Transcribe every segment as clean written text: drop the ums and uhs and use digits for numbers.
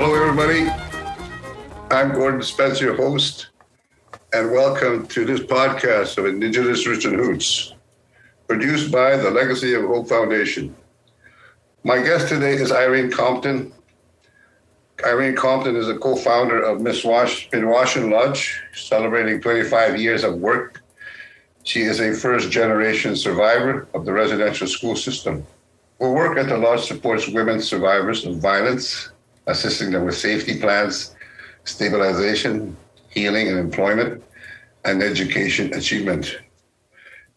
Hello, everybody. I'm Gordon Spence, your host, and welcome to this podcast of Indigenous Roots and Hoots, produced by the Legacy of Hope Foundation. My guest today is Irene Compton. Irene Compton is a co-founder of Minwaashin Lodge, celebrating 25 years of work. She is a first-generation survivor of the residential school system. Her work at the lodge supports women survivors of violence, assisting them with safety plans, stabilization, healing and employment, and education achievement.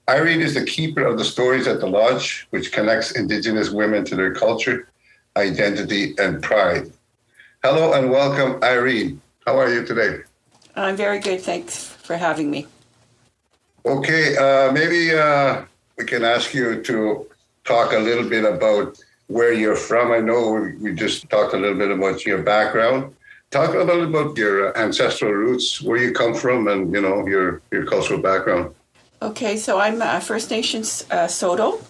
Irene is the keeper of the stories at the lodge, which connects Indigenous women to their culture, identity, and pride. Hello and welcome, Irene. How are you today? I'm very good. Thanks for having me. Okay, maybe we can ask you to talk a little bit about where you're from. I know we just talked a little bit about your background. Talk a little about your ancestral roots, where you come from, and your cultural background. Okay, so I'm First Nations Soto.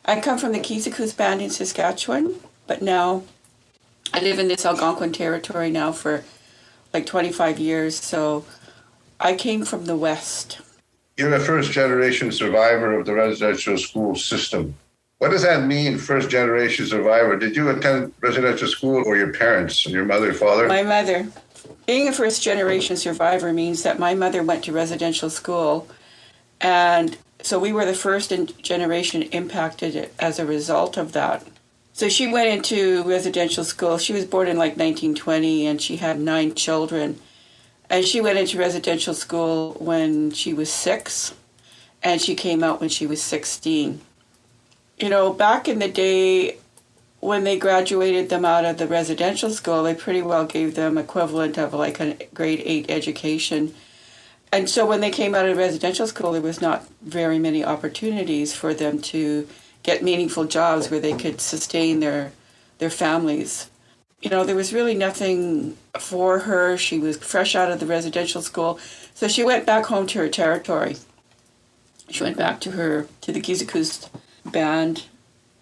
I come from the Gordon band in Saskatchewan, but now I live in this Algonquin territory now for like 25 years. So I came from the West. You're a first-generation survivor of the residential school system. What does that mean, first-generation survivor? Did you attend residential school, or your parents, your mother, father? My mother. Being a first-generation survivor means that my mother went to residential school, and so we were the first generation impacted as a result of that. So she went into residential school. She was born in like 1920, and she had 9 children. And she went into residential school when she was 6, and she came out when she was 16. Back in the day, when they graduated them out of the residential school, they pretty well gave them equivalent of like a grade 8 education. And so when they came out of residential school, there was not very many opportunities for them to get meaningful jobs where they could sustain their families. There was really nothing for her. She was fresh out of the residential school. So she went back home to her territory. She went back to the Gordon band,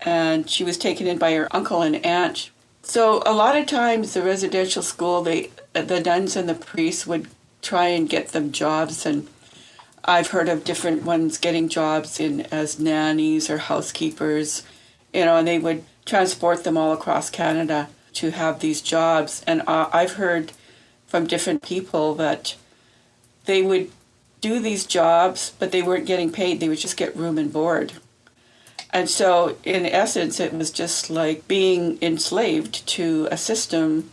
and she was taken in by her uncle and aunt. So a lot of times the residential school, the nuns and the priests would try and get them jobs, and I've heard of different ones getting jobs as nannies or housekeepers, and they would transport them all across Canada to have these jobs. And I've heard from different people that they would do these jobs, but they weren't getting paid. They would just get room and board. And so, in essence, it was just like being enslaved to a system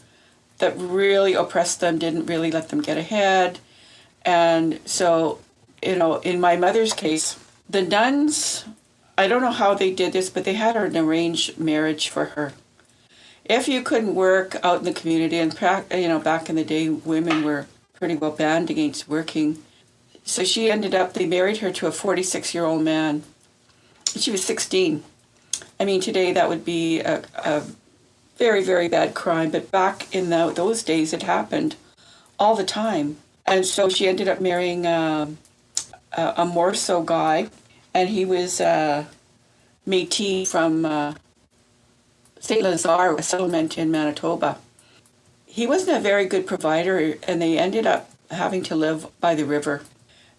that really oppressed them, didn't really let them get ahead. And so, in my mother's case, the nuns, I don't know how they did this, but they had an arranged marriage for her. If you couldn't work out in the community, and back in the day, women were pretty well banned against working. So they married her to a 46-year-old man. She was 16. I mean, today that would be a very, very bad crime, but back in those days it happened all the time. And so she ended up marrying a Morso guy, and he was Métis from St. Lazare, a settlement in Manitoba. He wasn't a very good provider, and they ended up having to live by the river.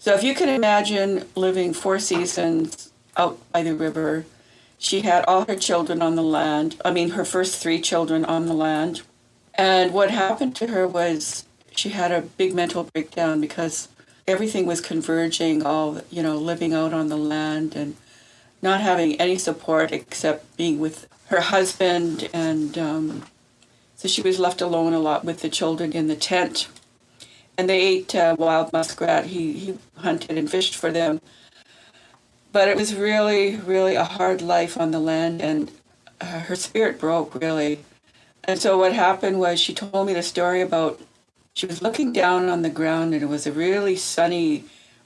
So if you can imagine living 4 seasons out by the river, she had all her children on the land. Her first 3 children on the land. And what happened to her was she had a big mental breakdown because everything was converging, living out on the land and not having any support except being with her husband. And so she was left alone a lot with the children in the tent. And they ate wild muskrat. He hunted and fished for them. But it was really, really a hard life on the land, and her spirit broke, really. And so what happened was she told me the story about she was looking down on the ground, and it was a really sunny,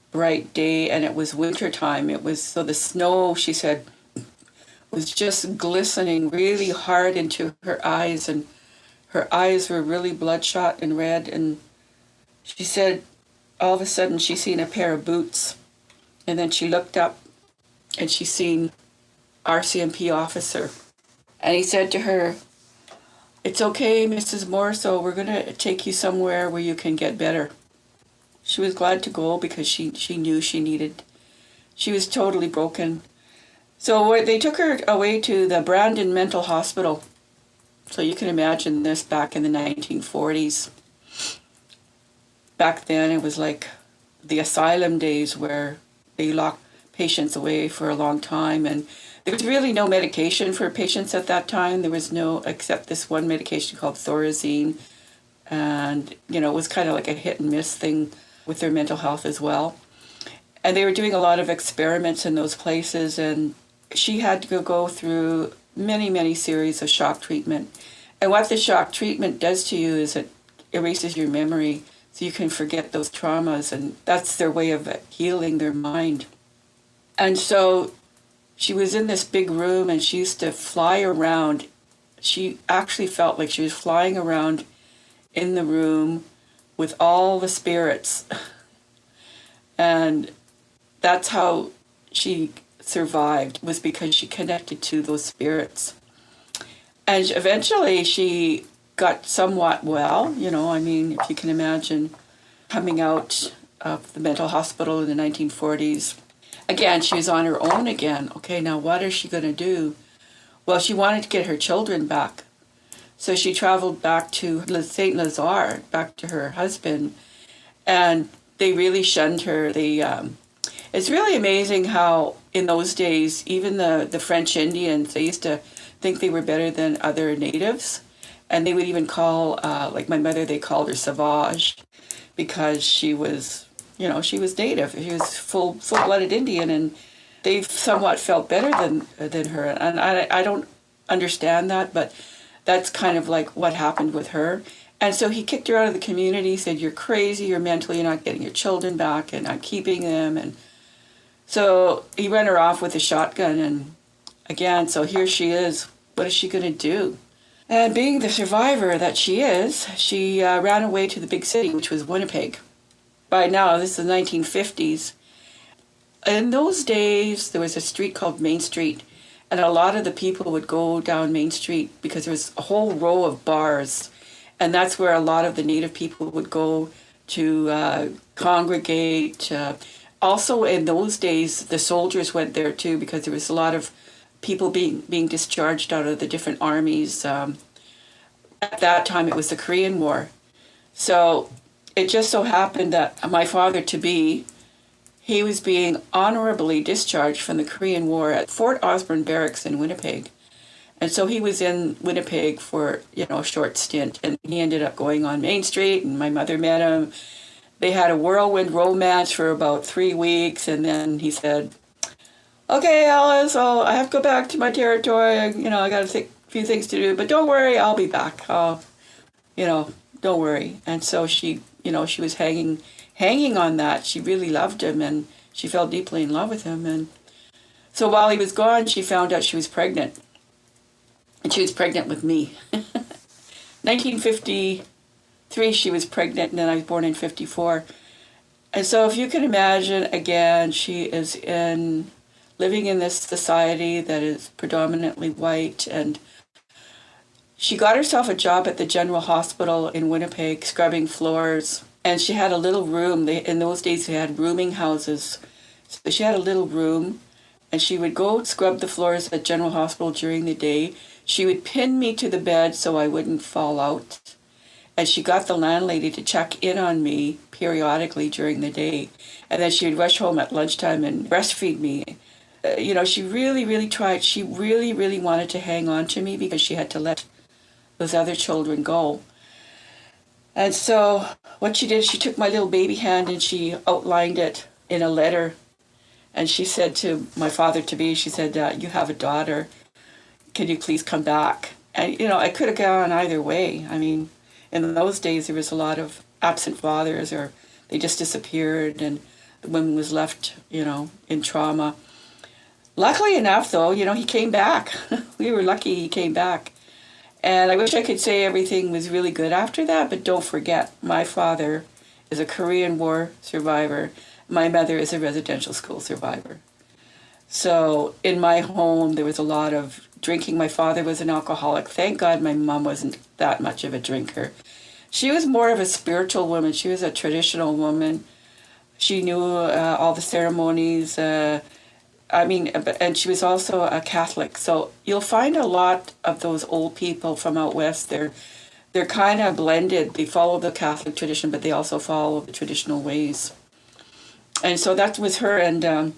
bright day, and it was winter time. So the snow, she said, was just glistening really hard into her eyes, and her eyes were really bloodshot and red. And she said all of a sudden she seen a pair of boots, and then she looked up and she seen RCMP officer. And he said to her, "It's okay, Mrs. Morso, we're going to take you somewhere where you can get better." She was glad to go because she knew she was totally broken. So they took her away to the Brandon Mental Hospital. So you can imagine this back in the 1940s. Back then it was like the asylum days where they locked patients away for a long time, and there was really no medication for patients at that time. There was no, except this one medication called Thorazine, and it was kind of like a hit and miss thing with their mental health as well. And they were doing a lot of experiments in those places, and she had to go through many, many series of shock treatment. And what the shock treatment does to you is it erases your memory so you can forget those traumas, and that's their way of healing their mind. And so she was in this big room, and she used to fly around. She actually felt like she was flying around in the room with all the spirits. And that's how she survived, was because she connected to those spirits. And eventually she got somewhat well, if you can imagine coming out of the mental hospital in the 1940s. Again, she was on her own again. Okay, now what is she going to do? Well, she wanted to get her children back. So she traveled back to St. Lazare, back to her husband, and they really shunned her. It's really amazing how in those days, even the French Indians, they used to think they were better than other natives. And they would even call, like my mother, they called her Sauvage because she was, she was native. She was full-blooded Indian, and they somewhat felt better than her. And I don't understand that, but that's kind of like what happened with her. And so he kicked her out of the community, said, "You're crazy, you're mental, you're not getting your children back, and I'm keeping them." And so he ran her off with a shotgun, and again, so here she is. What is she going to do? And being the survivor that she is, she ran away to the big city, which was Winnipeg. By now, this is the 1950s. In those days, there was a street called Main Street, and a lot of the people would go down Main Street because there was a whole row of bars, and that's where a lot of the Native people would go to congregate. Also, in those days, the soldiers went there too because there was a lot of people being discharged out of the different armies. At that time, it was the Korean War. So it just so happened that my father-to-be, he was being honorably discharged from the Korean War at Fort Osborne Barracks in Winnipeg. And so he was in Winnipeg for, a short stint, and he ended up going on Main Street, and my mother met him. They had a whirlwind romance for about 3 weeks, and then he said, "Okay, Alice, I have to go back to my territory. I got a few things to do, but don't worry, I'll be back. Don't worry." And so she was hanging on that. She really loved him, and she fell deeply in love with him. And so while he was gone, she found out she was pregnant. And she was pregnant with me. 1953, she was pregnant, and then I was born in 54. And so if you can imagine, again, she is living in this society that is predominantly white, and she got herself a job at the General Hospital in Winnipeg, scrubbing floors. And she had a little room. In those days, they had rooming houses. So she had a little room, and she would go scrub the floors at General Hospital during the day. She would pin me to the bed so I wouldn't fall out. And she got the landlady to check in on me periodically during the day. And then she would rush home at lunchtime and breastfeed me. She really, really tried. She really, really wanted to hang on to me because she had to let those other children go. And so what she did, she took my little baby hand and she outlined it in a letter. And she said to my father-to-be, she said, "You have a daughter. Can you please come back?" And, I could have gone either way. I mean, in those days, there was a lot of absent fathers, or they just disappeared, and the woman was left, in trauma. Luckily enough, though, he came back. We were lucky he came back. And I wish I could say everything was really good after that, but don't forget, my father is a Korean War survivor. My mother is a residential school survivor. So in my home, there was a lot of drinking. My father was an alcoholic. Thank God my mom wasn't that much of a drinker. She was more of a spiritual woman. She was a traditional woman. She knew all the ceremonies. And she was also a Catholic. So you'll find a lot of those old people from out west. They're kind of blended. They follow the Catholic tradition, but they also follow the traditional ways. And so that was her. And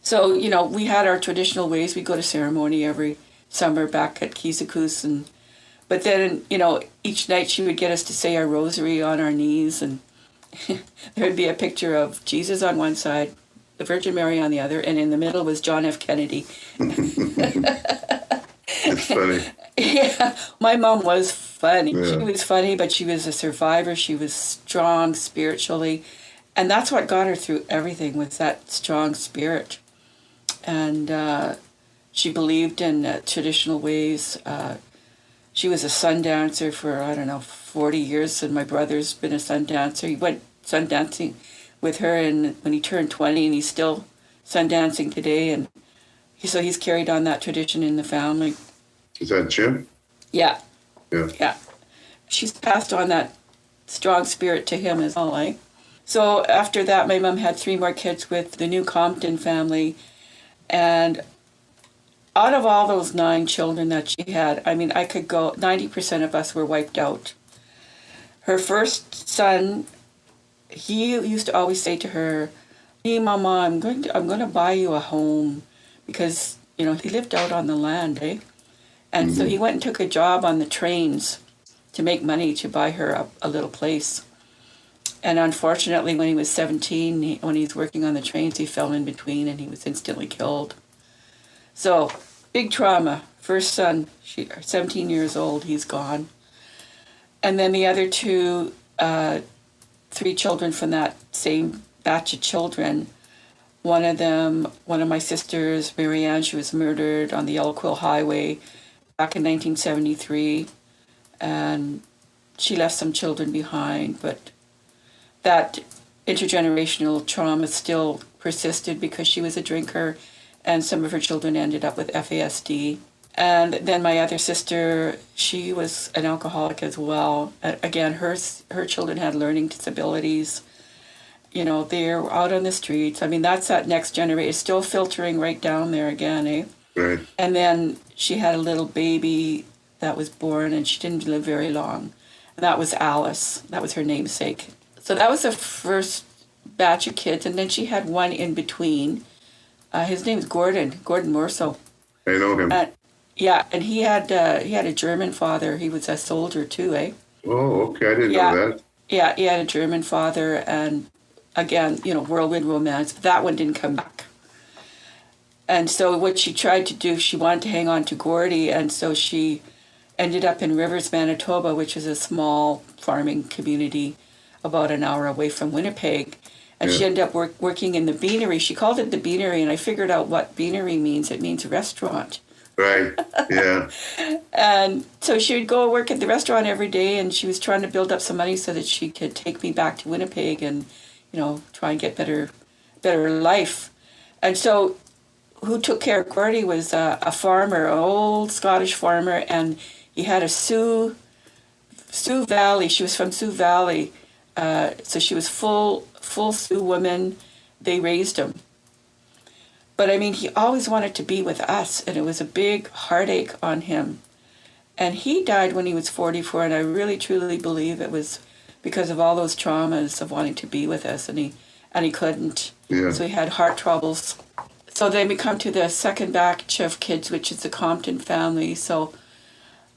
so, we had our traditional ways. We'd go to ceremony every summer back at Kisakus. But then, each night she would get us to say our rosary on our knees. And there would be a picture of Jesus on one side, the Virgin Mary on the other, and in the middle was John F. Kennedy. It's funny. Yeah, my mom was funny. Yeah. She was funny, but she was a survivor. She was strong spiritually. And that's what got her through everything, was that strong spirit. And she believed in traditional ways. She was a sun dancer for, 40 years, and my brother's been a sun dancer. He went sun dancing with her and when he turned 20, and he's still sun dancing today. And so he's carried on that tradition in the family. Is that Jim? Yeah. Yeah. Yeah. She's passed on that strong spirit to him as well, eh? So after that, my mom had 3 more kids with the new Compton family. And out of all those 9 children that she had, I could go, 90% of us were wiped out. Her first son, he used to always say to her, "Hey, Mama, I'm going to buy you a home," because he lived out on the land, eh? And so he went and took a job on the trains to make money to buy her a little place. And unfortunately, when he was 17, when he was working on the trains, he fell in between and he was instantly killed. So big trauma. First son, 17 years old, he's gone. And then the other 2. 3 children from that same batch of children. One of my sisters, Marianne, she was murdered on the Yellow Quill Highway back in 1973. And she left some children behind, but that intergenerational trauma still persisted because she was a drinker and some of her children ended up with FASD. And then my other sister, she was an alcoholic as well. Again, her children had learning disabilities. They're out on the streets. That's that next generation. It's still filtering right down there again, eh? Right. And then she had a little baby that was born, and she didn't live very long. And that was Alice. That was her namesake. So that was the first batch of kids. And then she had one in between. His name's Gordon Morso. I know him. Yeah, and he had a German father. He was a soldier too, eh? Oh, okay. I didn't know that. Yeah, he had a German father, and again, whirlwind romance. But that one didn't come back. And so what she tried to do, she wanted to hang on to Gordy, and so she ended up in Rivers, Manitoba, which is a small farming community about an hour away from Winnipeg. And she ended up working in the beanery. She called it the beanery, and I figured out what beanery means. It means restaurant. Right, yeah. And so she would go work at the restaurant every day, and she was trying to build up some money so that she could take me back to Winnipeg and, try and get better life. And so who took care of Gordy was a farmer, an old Scottish farmer, and he had a Sioux Valley. She was from Sioux Valley. So she was full Sioux woman. They raised him. But he always wanted to be with us, and it was a big heartache on him. And he died when he was 44, and I really truly believe it was because of all those traumas of wanting to be with us, and he couldn't. Yeah. So he had heart troubles. So then we come to the second batch of kids, which is the Compton family. So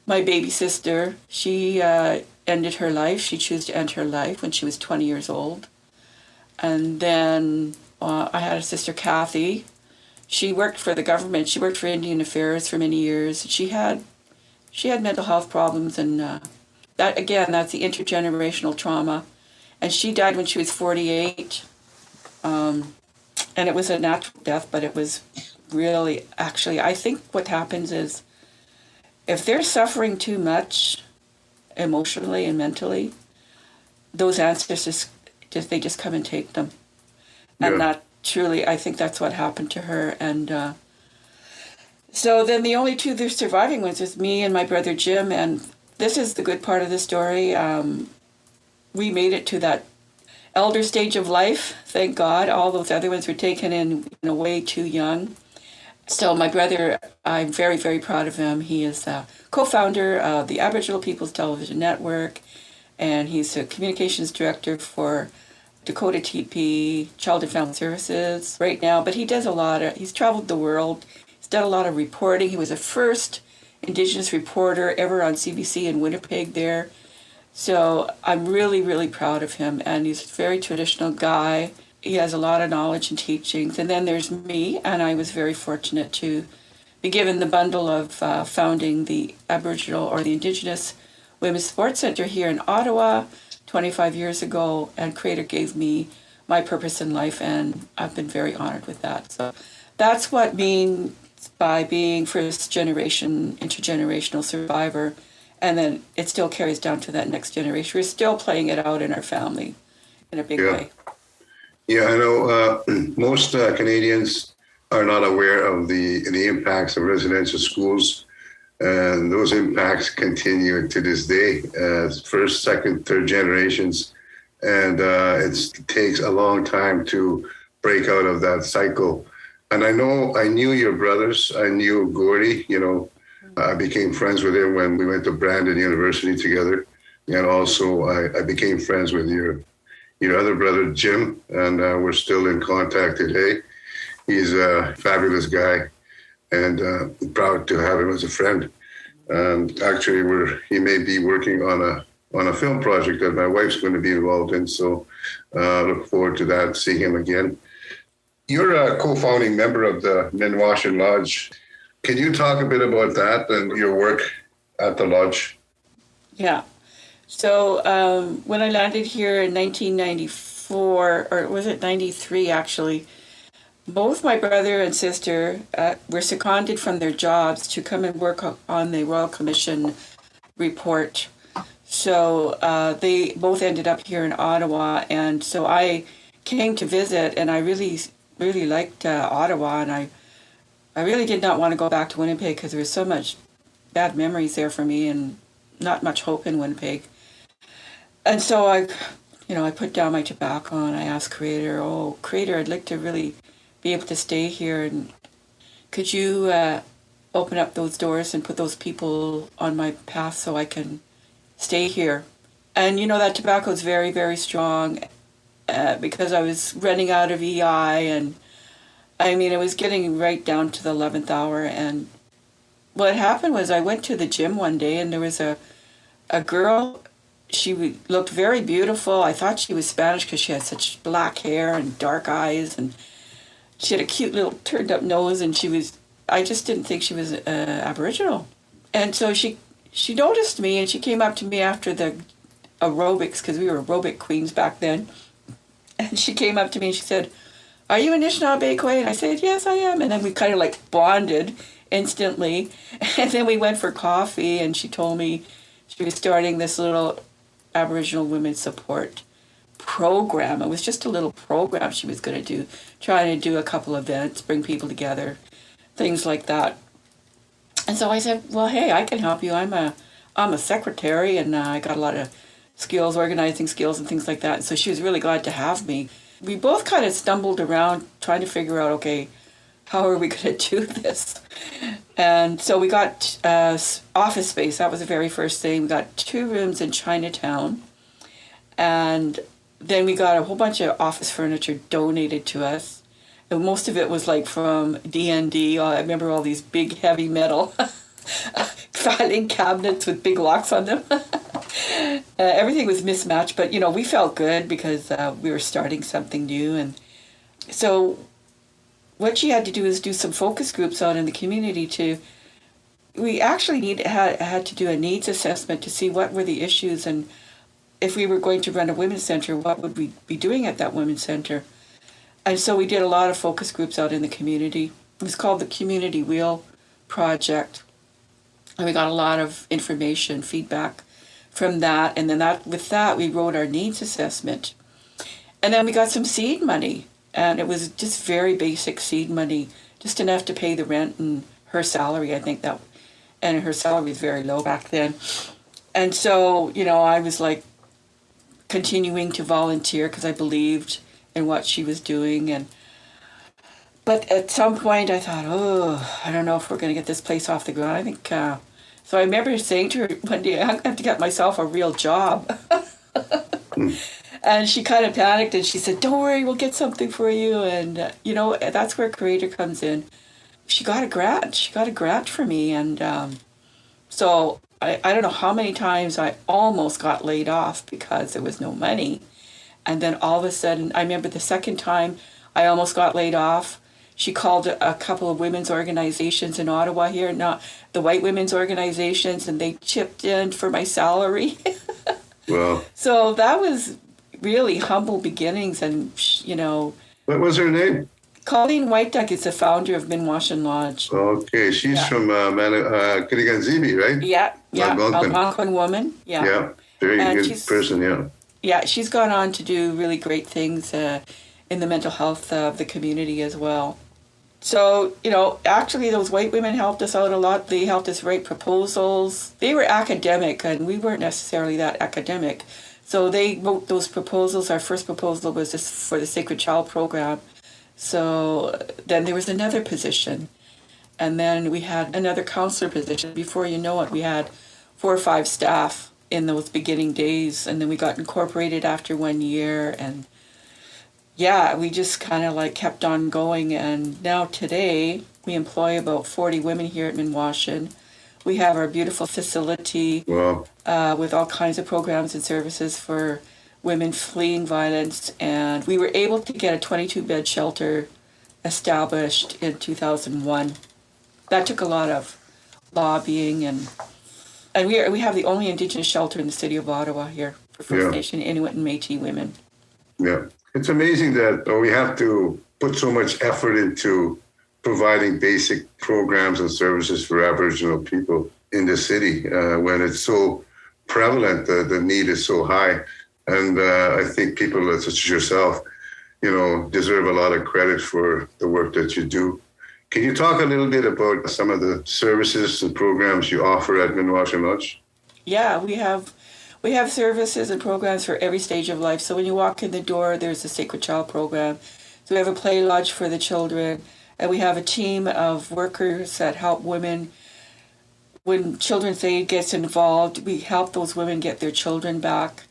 my baby sister, she ended her life. She chose to end her life when she was 20 years old. And then I had a sister, Kathy. She worked for the government. She worked for Indian Affairs for many years. She had mental health problems, and that's the intergenerational trauma. And she died when she was 48. And it was a natural death, but it was really, actually, I think what happens is if they're suffering too much emotionally and mentally, those ancestors just come and take them. And truly, I think that's what happened to her. And so then the only two that are surviving ones is me and my brother Jim. And this is the good part of the story. We made it to that elder stage of life, thank God. All those other ones were taken in way too young. So my brother, I'm very, very proud of him. He is a co-founder of the Aboriginal Peoples Television Network, and he's a communications director for Dakota TP, Child and Family Services right now. But he does he's traveled the world. He's done a lot of reporting. He was the first Indigenous reporter ever on CBC in Winnipeg there. So I'm really, really proud of him. And he's a very traditional guy. He has a lot of knowledge and teachings. And then there's me, and I was very fortunate to be given the bundle of founding the Aboriginal or the Indigenous Women's Sports Centre here in Ottawa 25 years ago. And Creator gave me my purpose in life, and I've been very honored with that. So that's what means by being first generation, intergenerational survivor. And then it still carries down to that next generation. We're still playing it out in our family in a big way. Yeah, I know most Canadians are not aware of the impacts of residential schools. And those impacts continue to this day as first, second, third generations. And it takes a long time to break out of that cycle. And I knew your brothers. I knew Gordy, I became friends with him when we went to Brandon University together. And also I became friends with your other brother, Jim, and we're still in contact today. He's a fabulous guy, and proud to have him as a friend. Actually, he may be working on a film project that my wife's going to be involved in, so look forward to that, seeing him again. You're a co-founding member of the Minwaashin Lodge. Can you talk a bit about that and your work at the lodge? Yeah. So when I landed here in 1994, or was it 93 actually, both my brother and sister were seconded from their jobs to come and work on the Royal Commission report. So they both ended up here in Ottawa, and so I came to visit, and I really, really liked Ottawa, and I really did not want to go back to Winnipeg because there was so much bad memories there for me and not much hope in Winnipeg. And so I put down my tobacco and I asked Creator, I'd like to really be able to stay here, and could you open up those doors and put those people on my path so I can stay here? And that tobacco is very, very strong because I was running out of EI, and it was getting right down to the 11th hour. And what happened was I went to the gym one day, and there was a girl. She looked very beautiful. I thought she was Spanish because she had such black hair and dark eyes, and she had a cute little turned up nose, and I just didn't think she was Aboriginal. And so she noticed me, and she came up to me after the aerobics, because we were aerobic queens back then. And she came up to me and she said, "Are you Anishinaabe Kwe?" And I said, "Yes, I am." And then we kind of bonded instantly. And then we went for coffee, and she told me she was starting this little Aboriginal women's support program. It was just a little program she was going to do, trying to do a couple events, bring people together, things like that. And so I said, "Well, hey, I can help you. I'm a secretary, and I got a lot of skills, organizing skills and things like that." And so she was really glad to have me. We both kind of stumbled around trying to figure out, okay, how are we going to do this? And so we got office space. That was the very first thing. We got 2 rooms in Chinatown. And then we got a whole bunch of office furniture donated to us. And most of it was from D&D. I remember all these big heavy metal filing cabinets with big locks on them. Everything was mismatched, but we felt good because we were starting something new. And so what she had to do is do some focus groups out in the community we actually had to do a needs assessment to see what were the issues, and if we were going to run a women's center, what would we be doing at that women's center? And so we did a lot of focus groups out in the community. It was called the Community Wheel Project. And we got a lot of information, feedback from that. And then with that, we wrote our needs assessment. And then we got some seed money. And it was just very basic seed money, just enough to pay the rent and her salary, I think that, and her salary was very low back then. And so, I was like continuing to volunteer because I believed in what she was doing. But at some point I thought, I don't know if we're going to get this place off the ground. I think, so I remember saying to her one day, I'm going to have to get myself a real job. And she kind of panicked and she said, don't worry, we'll get something for you. And, that's where Creator comes in. She got a grant. She got a grant for me. And so I don't know how many times I almost got laid off because there was no money. And then all of a sudden, I remember the second time I almost got laid off, she called a couple of women's organizations in Ottawa here, not the white women's organizations, and they chipped in for my salary. Well, so that was really humble beginnings. And, what was her name? Colleen White Duck is the founder of Minwaashin Lodge. Okay, she's from Kiriganzibi, right? Yeah, Algonquin. Algonquin woman. Yeah, very good person, yeah. Yeah, she's gone on to do really great things in the mental health of the community as well. So, actually those white women helped us out a lot. They helped us write proposals. They were academic and we weren't necessarily that academic. So they wrote those proposals. Our first proposal was just for the Sacred Child program. So then there was another position. And then we had another counselor position. Before you know it, we had 4 or 5 staff in those beginning days. And then we got incorporated after 1 year. And yeah, we just kind of like kept on going. And now today, we employ about 40 women here at Minwaashin. We have our beautiful facility with all kinds of programs and services for women fleeing violence. And we were able to get a 22-bed shelter established in 2001. That took a lot of lobbying. And we have the only Indigenous shelter in the city of Ottawa here for First Nation, Inuit, and Métis women. Yeah. It's amazing that we have to put so much effort into providing basic programs and services for Aboriginal people in the city when it's so prevalent, the need is so high. And I think people such as yourself, deserve a lot of credit for the work that you do. Can you talk a little bit about some of the services and programs you offer at Minwaashin Lodge? Yeah, we have services and programs for every stage of life. So when you walk in the door, there's a Sacred Child program. So we have a play lodge for the children. And we have a team of workers that help women. When Children's Aid gets involved, we help those women get their children back.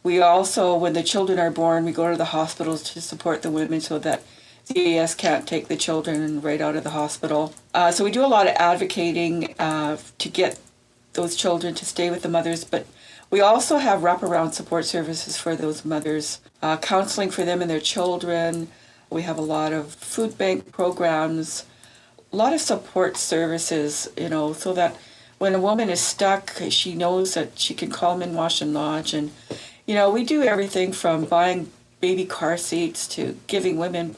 We also, when the children are born, we go to the hospitals to support the women so that CAS can't take the children right out of the hospital. So we do a lot of advocating to get those children to stay with the mothers, but we also have wraparound support services for those mothers, counseling for them and their children. We have a lot of food bank programs, a lot of support services, so that when a woman is stuck, she knows that she can call Minwaashin Lodge. And, we do everything from buying baby car seats to giving women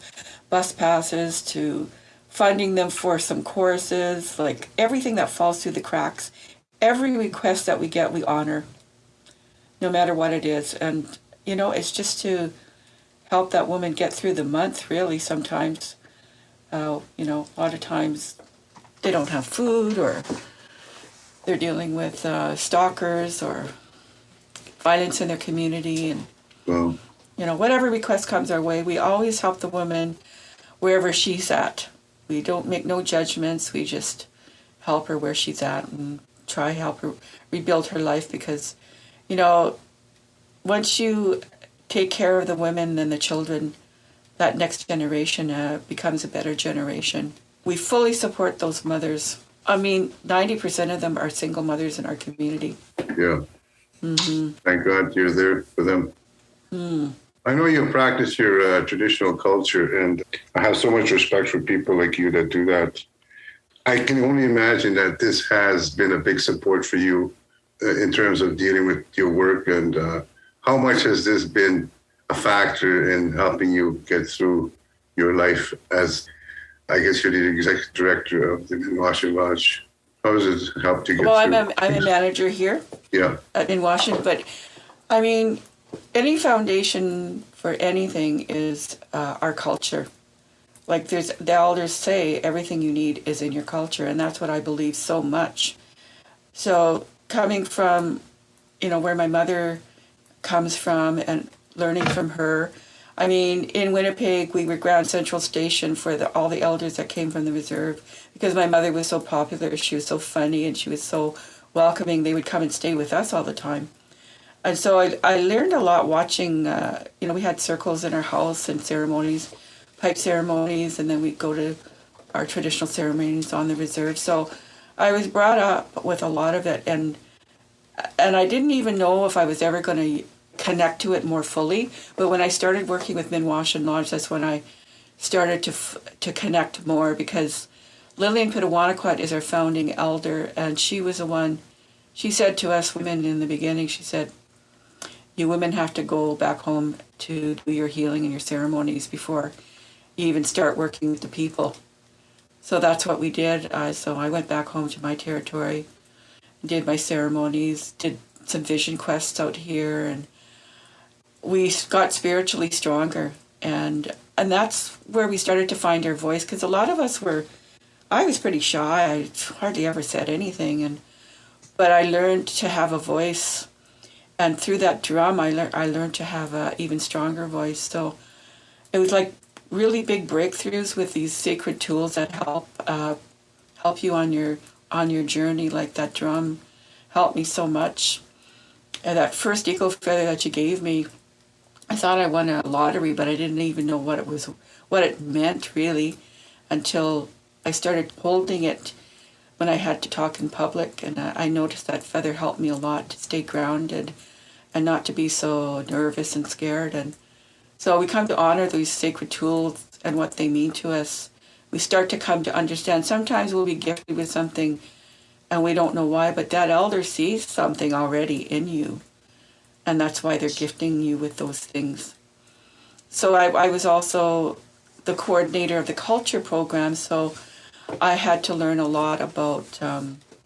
bus passes to funding them for some courses, like everything that falls through the cracks. Every request that we get, we honor, no matter what it is. And, it's just to help that woman get through the month, really. Sometimes, a lot of times they don't have food, or they're dealing with stalkers or violence in their community. And, whatever request comes our way, we always help the woman wherever she's at. We don't make no judgments. We just help her where she's at and try to help her rebuild her life, because, once you take care of the women and the children, that next generation becomes a better generation. We fully support those mothers. 90% of them are single mothers in our community. Yeah. Mm-hmm. Thank God you're there for them. I know you practice your traditional culture, and I have so much respect for people like you that do that. I can only imagine that this has been a big support for you in terms of dealing with your work, and how much has this been a factor in helping you get through your life as, I guess you're the executive director of the Minwaashin Lodge. How has it helped you get through? Well, I'm a manager here at Minwaashin, but any foundation for anything is our culture. Like the elders say, everything you need is in your culture, and that's what I believe so much. So coming from, where my mother comes from and learning from her. I mean, in Winnipeg, we were Grand Central Station for all the elders that came from the reserve because my mother was so popular. She was so funny and she was so welcoming. They would come and stay with us all the time. And so I learned a lot watching, we had circles in our house and ceremonies, pipe ceremonies, and then we'd go to our traditional ceremonies on the reserve. So I was brought up with a lot of it, and I didn't even know if I was ever going to connect to it more fully. But when I started working with Minwaashin Lodge, that's when I started to connect more, because Lillian Pitawanakwat is our founding elder, and she was the one, she said to us women in the beginning, she said, you women have to go back home to do your healing and your ceremonies before you even start working with the people. So that's what we did. So I went back home to my territory, did my ceremonies, did some vision quests out here, and we got spiritually stronger. And that's where we started to find our voice, because a lot of us I was pretty shy. I hardly ever said anything, but I learned to have a voice. And through that drum, I learned to have an even stronger voice. So it was like really big breakthroughs with these sacred tools that help you on your journey. Like that drum helped me so much. And that first eagle feather that you gave me, I thought I won a lottery, but I didn't even know what it meant really, until I started holding it when I had to talk in public, and I noticed that feather helped me a lot to stay grounded and not to be so nervous and scared. And so we come to honor these sacred tools and what they mean to us. We start to come to understand. Sometimes we'll be gifted with something and we don't know why, but that elder sees something already in you, and that's why they're gifting you with those things. So I was also the coordinator of the culture program, so I had to learn a lot about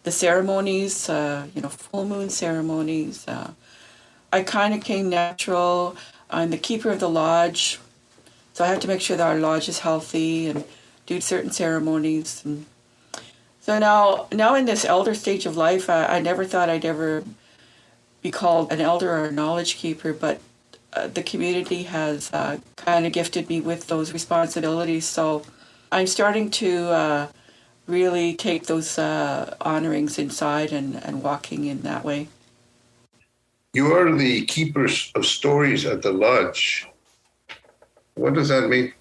the ceremonies, full moon ceremonies. I kind of came natural. I'm the keeper of the lodge, so I have to make sure that our lodge is healthy and do certain ceremonies. And so now in this elder stage of life, I never thought I'd ever be called an elder or a knowledge keeper, but the community has kind of gifted me with those responsibilities. So I'm starting to really take those honorings inside and walking in that way. You are the keepers of stories at the lodge. What does that mean?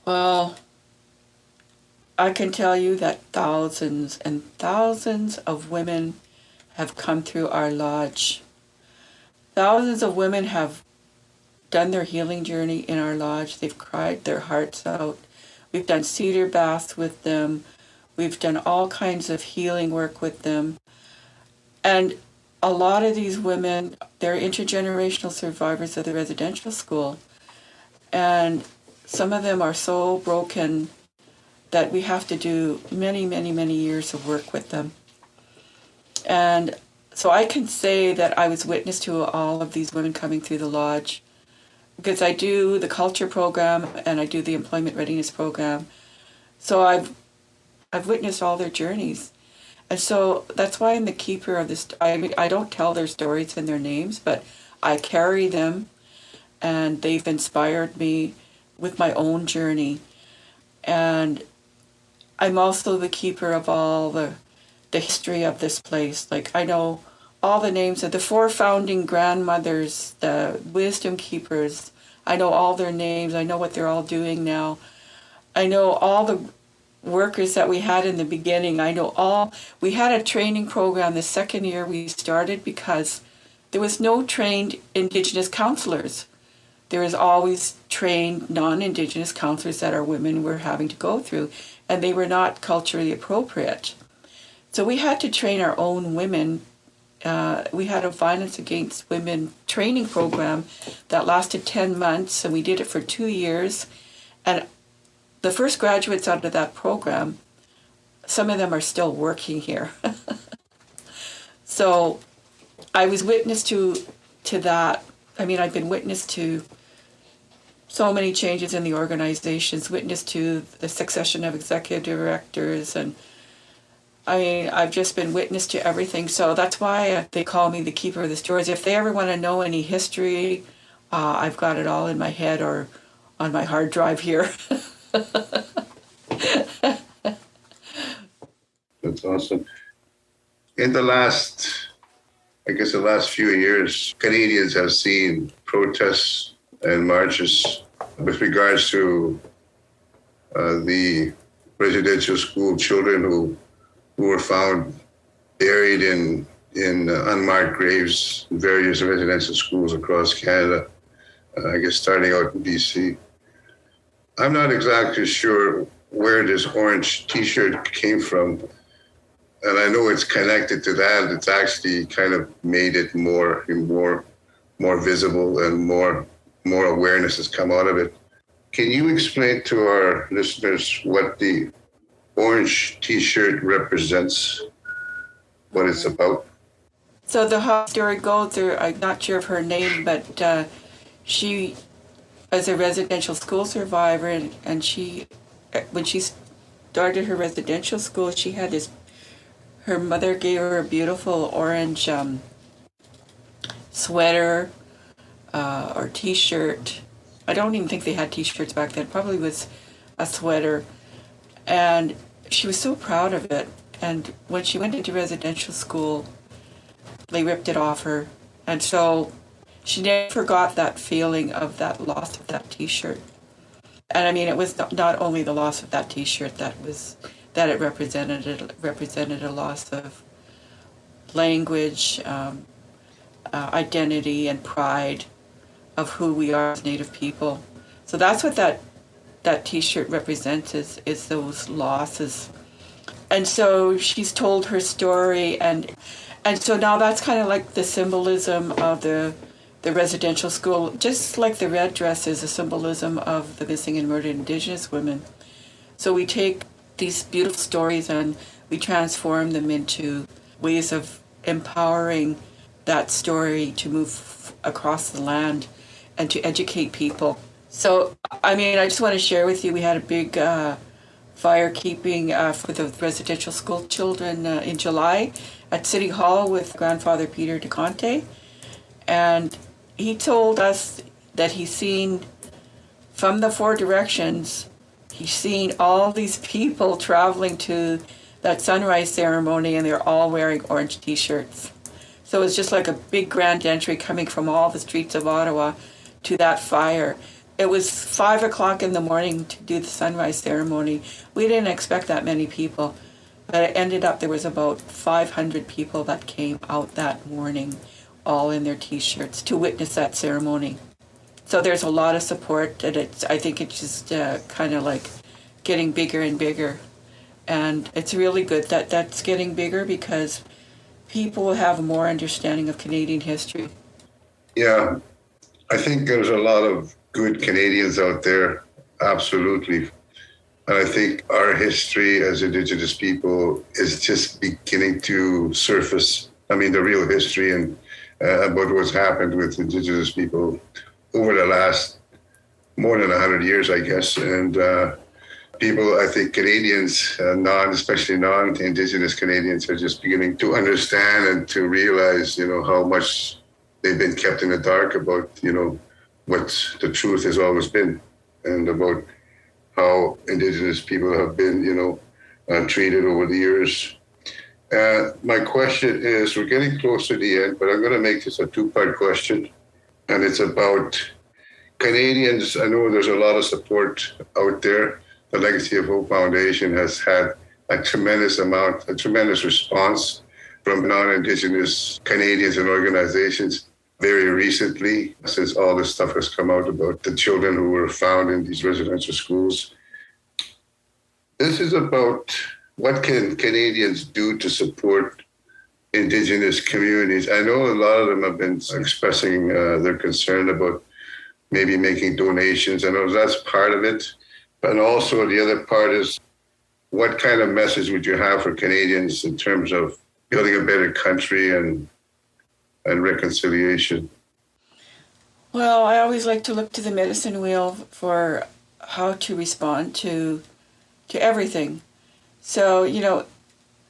Well, I can tell you that thousands and thousands of women have come through our lodge. Thousands of women have done their healing journey in our lodge. They've cried their hearts out. We've done cedar baths with them. We've done all kinds of healing work with them. And a lot of these women, they're intergenerational survivors of the residential school. And some of them are so broken that we have to do many, many, many years of work with them. And so I can say that I was witness to all of these women coming through the lodge, because I do the culture program and I do the employment readiness program. So I've witnessed all their journeys. And so that's why I'm the keeper of this. I don't tell their stories and their names, but I carry them, and they've inspired me with my own journey. And I'm also the keeper of all the history of this place. Like, I know all the names of the 4 founding grandmothers, the wisdom keepers. I know all their names. I know what they're all doing now. I know all the workers that we had in the beginning. We had a training program the second year we started, because there was no trained Indigenous counselors. There was always trained non-Indigenous counselors that our women were having to go through, and they were not culturally appropriate. So we had to train our own women. We had a violence against women training program that lasted 10 months, and we did it for 2 years. And the first graduates out of that program, some of them are still working here. So I was witness to that I mean, I've been witness to so many changes in the organizations, witness to the succession of executive directors, and I mean, I've just been witness to everything. So that's why they call me the keeper of the stories. If they ever want to know any history, I've got it all in my head or on my hard drive here. That's awesome. In the last few years, Canadians have seen protests and marches with regards to the residential school children who were found buried in unmarked graves in various residential schools across Canada, I guess starting out in BC. I'm not exactly sure where this orange T-shirt came from, and I know it's connected to that. It's actually kind of made it more visible, and more awareness has come out of it. Can you explain to our listeners what the orange T-shirt represents, what it's about? So the whole story goes through, I'm not sure of her name, but she, as a residential school survivor, and she, when she started her residential school, she had this, her mother gave her a beautiful orange sweater or T-shirt. I don't even think they had T-shirts back then. Probably was a sweater. And she was so proud of it. And when she went into residential school, they ripped it off her. And so she never forgot that feeling of that loss of that T-shirt. And I mean, it was not only the loss of that T-shirt that it represented a loss of language, identity, and pride of who we are as Native people. So that's what that T-shirt represents, is those losses. And so she's told her story, and so now that's kind of like the symbolism of the residential school, just like the red dress is a symbolism of the missing and murdered Indigenous women. So we take these beautiful stories and we transform them into ways of empowering that story to move across the land and to educate people. So, I mean, I just want to share with you, we had a big firekeeping for the residential school children in July at City Hall with grandfather Peter DeConte. And he told us that he's seen, from the four directions, he's seen all these people traveling to that sunrise ceremony, and they're all wearing orange T-shirts. So it's just like a big grand entry coming from all the streets of Ottawa to that fire. It was 5 o'clock in the morning to do the sunrise ceremony. We didn't expect that many people, but it ended up there was about 500 people that came out that morning, all in their T-shirts, to witness that ceremony. So there's a lot of support, and I think it's just kind of like getting bigger and bigger. And it's really good that that's getting bigger, because people will have more understanding of Canadian history. Yeah, I think there's a lot of good Canadians out there, absolutely. And I think our history as Indigenous people is just beginning to surface. I mean, the real history and about what's happened with Indigenous people over the last more than 100 years, I guess. And people, I think Canadians, especially non-Indigenous Canadians, are just beginning to understand and to realize, how much they've been kept in the dark about, what the truth has always been, and about how Indigenous people have been, treated over the years. My question is, we're getting close to the end, but I'm going to make this a two-part question, and it's about Canadians. I know there's a lot of support out there. The Legacy of Hope Foundation has had a tremendous response from non-Indigenous Canadians and organizations very recently, since all this stuff has come out about the children who were found in these residential schools. This is about what can Canadians do to support Indigenous communities. I know a lot of them have been expressing their concern about maybe making donations. I know that's part of it. And also the other part is, what kind of message would you have for Canadians in terms of building a better country and reconciliation? Well, I always like to look to the medicine wheel for how to respond to everything. So,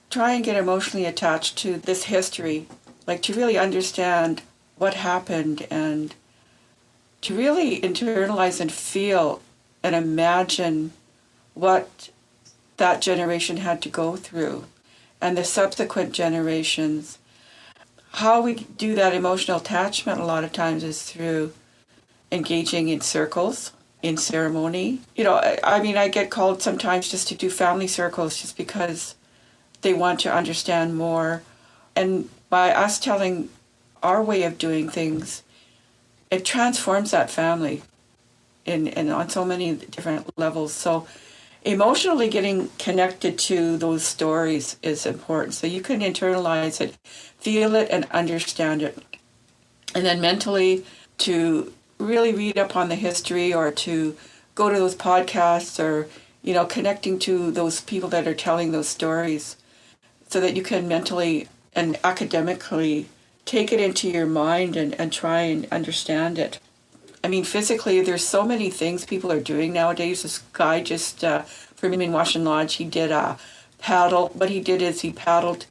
try and get emotionally attached to this history, like to really understand what happened and to really internalize and feel and imagine what that generation had to go through and the subsequent generations. How we do that emotional attachment a lot of times is through engaging in circles, in ceremony. I get called sometimes just to do family circles just because they want to understand more. And by us telling our way of doing things, it transforms that family in on so many different levels. So emotionally getting connected to those stories is important. So you can internalize it, feel it, and understand it. And then mentally to really read up on the history or to go to those podcasts or, connecting to those people that are telling those stories so that you can mentally and academically take it into your mind and try and understand it. I mean, physically, there's so many things people are doing nowadays. This guy just, from Minwaashin Lodge, he did a paddle. What he did is he paddled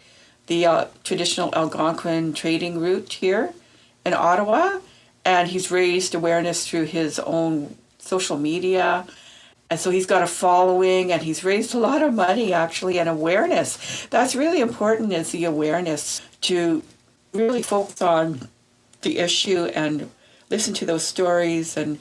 the traditional Algonquin trading route here in Ottawa, and he's raised awareness through his own social media. And so he's got a following, and he's raised a lot of money, actually, and awareness. That's really important, is the awareness, to really focus on the issue and listen to those stories and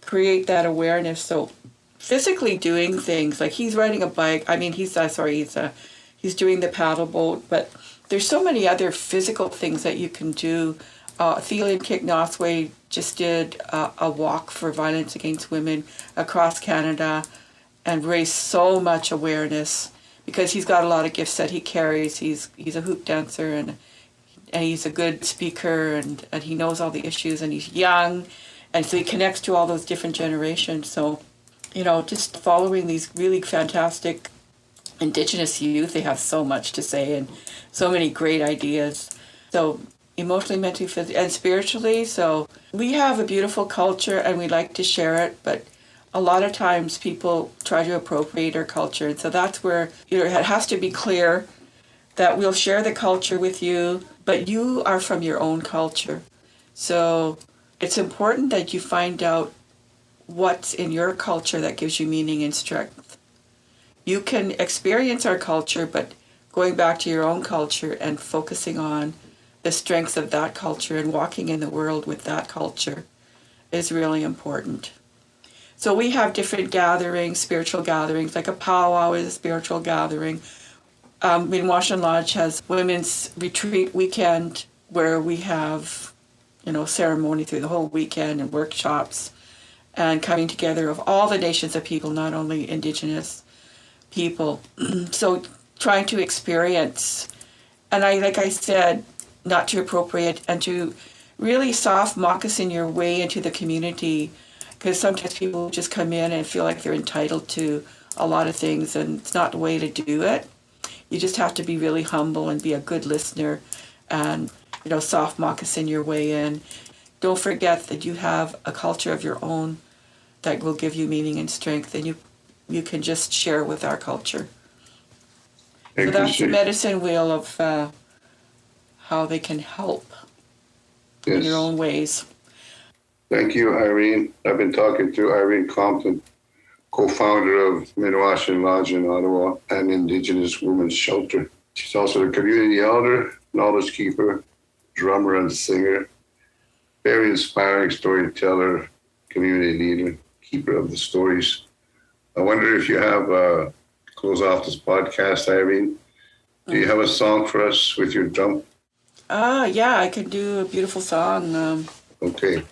create that awareness. So physically doing things, like he's riding a bike. I mean, he's doing the paddle boat, but there's so many other physical things that you can do. Thielen Kicknosway just did a walk for violence against women across Canada and raised so much awareness because he's got a lot of gifts that he carries. He's a hoop dancer and he's a good speaker and he knows all the issues and he's young and so he connects to all those different generations. So, just following these really fantastic Indigenous youth, they have so much to say and so many great ideas. So emotionally, mentally, physically, and spiritually. So we have a beautiful culture and we like to share it, but a lot of times people try to appropriate our culture. And so that's where it has to be clear that we'll share the culture with you, but you are from your own culture. So it's important that you find out what's in your culture that gives you meaning and strength. You can experience our culture, but going back to your own culture and focusing on the strengths of that culture and walking in the world with that culture is really important. So we have different gatherings, spiritual gatherings, like a powwow is a spiritual gathering. Minwaashin Lodge has women's retreat weekend where we have, ceremony through the whole weekend and workshops and coming together of all the nations of people, not only Indigenous people. So trying to experience, and like I said, not to appropriate and to really soft moccasin your way into the community, because sometimes people just come in and feel like they're entitled to a lot of things and it's not the way to do it. You just have to be really humble and be a good listener and, soft moccasin your way in. Don't forget that you have a culture of your own that will give you meaning and strength, and you can just share with our culture. So that's the medicine wheel of how they can help in your own ways. Thank you, Irene. I've been talking to Irene Compton, co-founder of Minwaashin Lodge in Ottawa and Indigenous Women's Shelter. She's also a community elder, knowledge keeper, drummer and singer, very inspiring storyteller, community leader, keeper of the stories. I wonder if you have, close off this podcast, Irene, do you have a song for us with your drum? Yeah, I could do a beautiful song. Okay.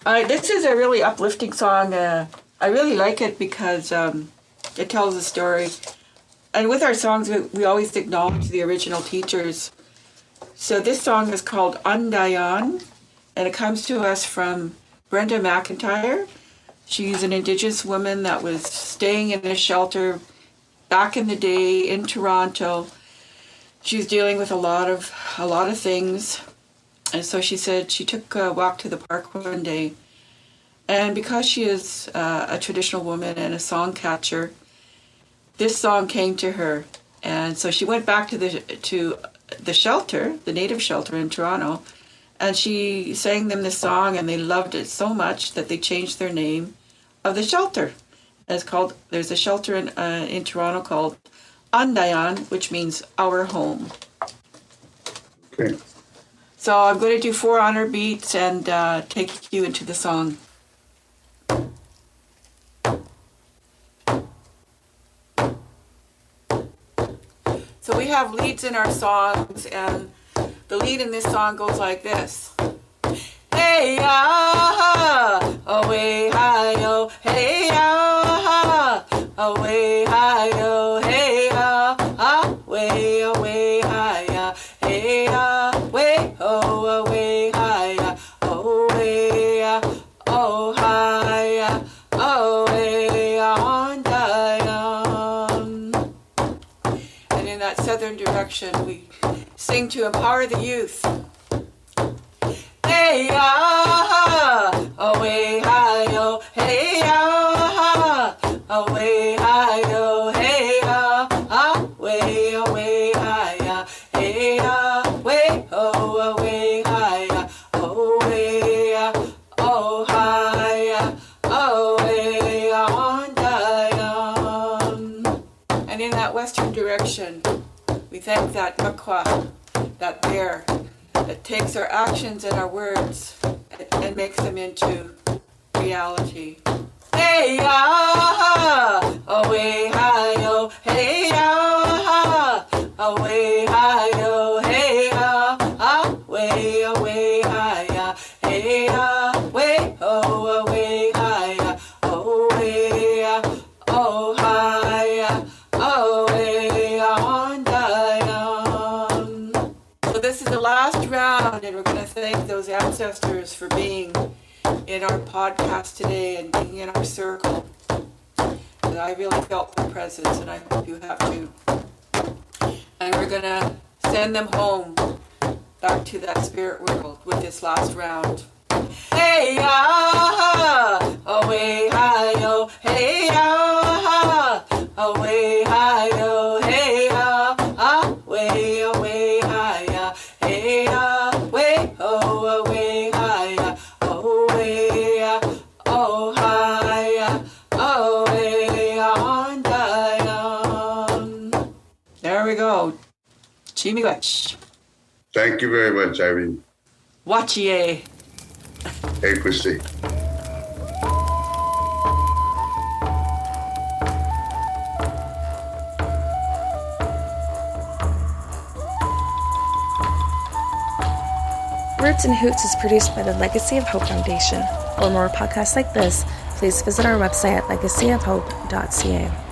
This is a really uplifting song. I really like it because it tells a story. And with our songs, we always acknowledge the original teachers. So this song is called Undayan, and it comes to us from Brenda McIntyre. She's an Indigenous woman that was staying in a shelter back in the day in Toronto. She's dealing with a lot of things, And so she said she took a walk to the park one day, and because she is a traditional woman and a song catcher, this song came to her. And so she went back to the shelter, the native shelter in Toronto, and she sang them this song, and they loved it so much that they changed their name of the shelter. And there's a shelter in Toronto called Andayan, which means our home. Okay. So I'm going to do 4 honor beats and take you into the song. So we have leads in our songs, and the lead in this song goes like this. Hey ya, away hi yo, hey ya, away hi yo, hey ya, away away hi ya, hey ya, way oh away hi ya, away ya, oh hi ya, away on Diane. And in that southern direction, we sing to empower the youth. Hey ya, away hi yo, hey ya, away hi yo, hey ya, away away hi ya, hey ya, way oh away hi ya, away ya, oh hi ya, away on Diane. And in that western direction, we thank that makwa, that bear, that takes our actions and our words and makes them into reality. Hey ya, away hi yo, hey ya, away hi yo, hey ya, away away hi ya, hey ya, way oh away hi ya, away ya, oh hi ya, away on Diane. So this is the last round, and we're going to thank those ancestors for being in our podcast today and being in our circle. And I really felt their presence, and I hope you have too. And we're going to send them home back to that spirit world with this last round. Hey ya, away hi yo, hey ya, away hi yo, hey ya, away away hi ya, hey ya, way oh away hi ya, away ya, oh hi ya, away on Diane. There we go. Chimiwach. Thank you very much, Irene. Wachie. Hey, Christy. Roots and Hoots is produced by the Legacy of Hope Foundation. For more podcasts like this, please visit our website at legacyofhope.ca.